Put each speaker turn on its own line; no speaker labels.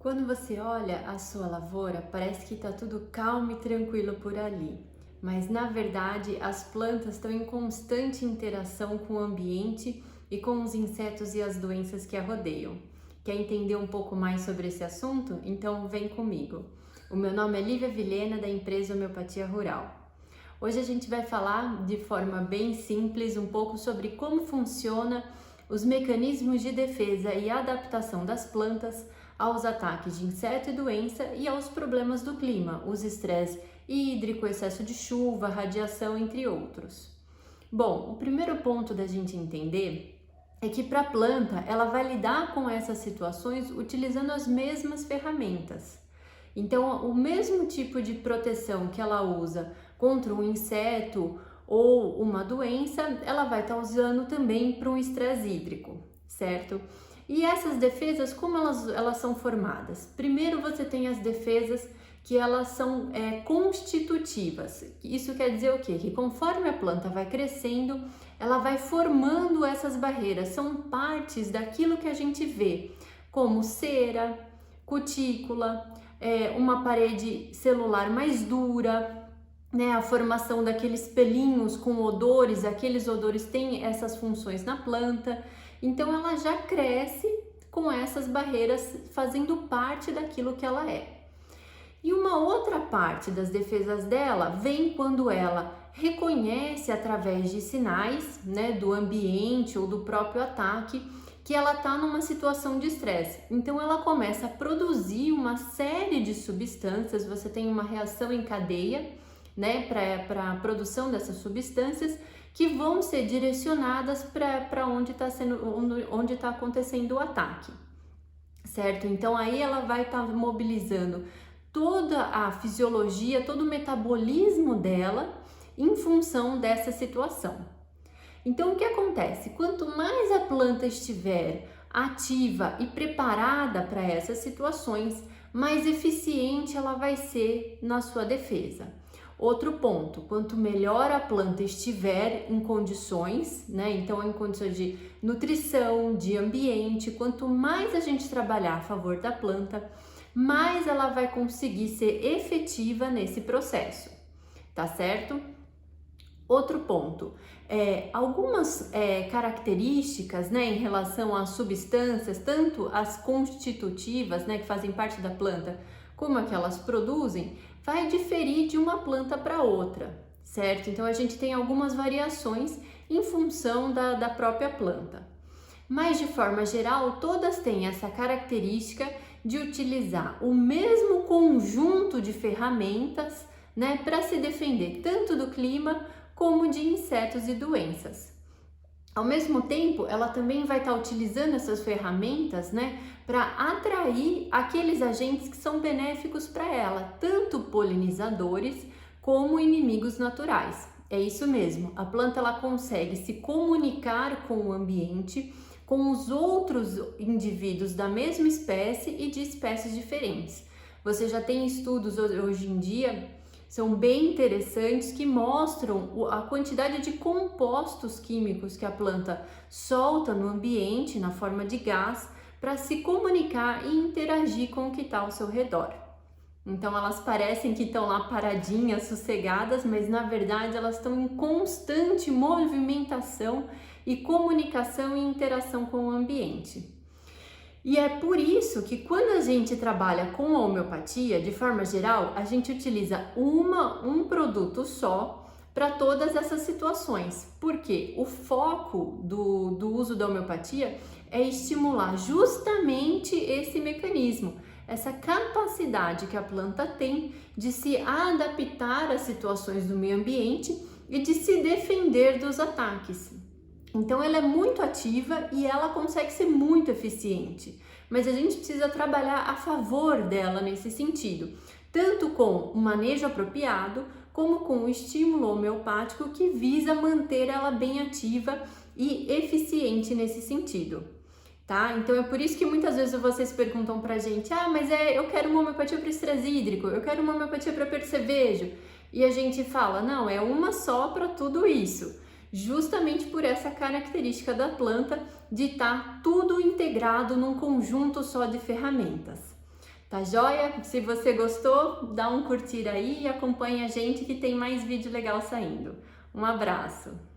Quando você olha a sua lavoura, parece que está tudo calmo e tranquilo por ali, mas na verdade as plantas estão em constante interação com o ambiente e com os insetos e as doenças que a rodeiam. Quer entender um pouco mais sobre esse assunto? Então vem comigo. O meu nome é Lívia Vilhena, da empresa Homeopatia Rural. Hoje a gente vai falar de forma bem simples um pouco sobre como funciona os mecanismos de defesa e adaptação das plantas aos ataques de inseto e doença e aos problemas do clima, os estresse hídrico, excesso de chuva, radiação, entre outros. Bom, o primeiro ponto da gente entender é que para a planta ela vai lidar com essas situações utilizando as mesmas ferramentas. Então, o mesmo tipo de proteção que ela usa contra um inseto ou uma doença, ela vai estar usando também para um estresse hídrico, certo? E essas defesas, como elas são formadas? Primeiro você tem as defesas que elas são constitutivas. Isso quer dizer o quê? Que conforme a planta vai crescendo, ela vai formando essas barreiras, são partes daquilo que a gente vê, como cera, cutícula, uma parede celular mais dura, né, a formação daqueles pelinhos com odores, aqueles odores têm essas funções na planta, então ela já cresce com essas barreiras fazendo parte daquilo que ela é. E uma outra parte das defesas dela vem quando ela reconhece através de sinais, né, do ambiente ou do próprio ataque, que ela está numa situação de estresse. Então ela começa a produzir uma série de substâncias, você tem uma reação em cadeia, né, para a produção dessas substâncias que vão ser direcionadas para onde está acontecendo o ataque, certo? Então aí ela vai estar mobilizando toda a fisiologia, todo o metabolismo dela em função dessa situação. Então o que acontece? Quanto mais a planta estiver ativa e preparada para essas situações, mais eficiente ela vai ser na sua defesa. Outro ponto, quanto melhor a planta estiver em condições, né? Então em condições de nutrição, de ambiente, quanto mais a gente trabalhar a favor da planta, mais ela vai conseguir ser efetiva nesse processo, tá certo? Outro ponto, algumas características, né, em relação às substâncias, tanto as constitutivas, né, que fazem parte da planta, como as que elas produzem, vai diferir de uma planta para outra, certo? Então a gente tem algumas variações em função da própria planta. Mas de forma geral, todas têm essa característica de utilizar o mesmo conjunto de ferramentas, né, para se defender tanto do clima como de insetos e doenças. Ao mesmo tempo, ela também vai estar utilizando essas ferramentas, né, para atrair aqueles agentes que são benéficos para ela, tanto polinizadores como inimigos naturais. É isso mesmo, a planta ela consegue se comunicar com o ambiente, com os outros indivíduos da mesma espécie e de espécies diferentes. Você já tem estudos hoje em dia, são bem interessantes, que mostram a quantidade de compostos químicos que a planta solta no ambiente, na forma de gás, para se comunicar e interagir com o que está ao seu redor. Então elas parecem que estão lá paradinhas, sossegadas, mas na verdade elas estão em constante movimentação e comunicação e interação com o ambiente. E é por isso que quando a gente trabalha com a homeopatia, de forma geral, a gente utiliza um produto só para todas essas situações, porque o foco do uso da homeopatia é estimular justamente esse mecanismo, essa capacidade que a planta tem de se adaptar às situações do meio ambiente e de se defender dos ataques. Então ela é muito ativa e ela consegue ser muito eficiente, mas a gente precisa trabalhar a favor dela nesse sentido, tanto com o manejo apropriado, como com o estímulo homeopático que visa manter ela bem ativa e eficiente nesse sentido, tá? Então é por isso que muitas vezes vocês perguntam pra gente, mas eu quero uma homeopatia para estresse hídrico, eu quero uma homeopatia para percevejo, e a gente fala, não, é uma só para tudo isso. Justamente por essa característica da planta de estar tudo integrado num conjunto só de ferramentas. Tá joia? Se você gostou, dá um curtir aí e acompanha a gente que tem mais vídeo legal saindo. Um abraço!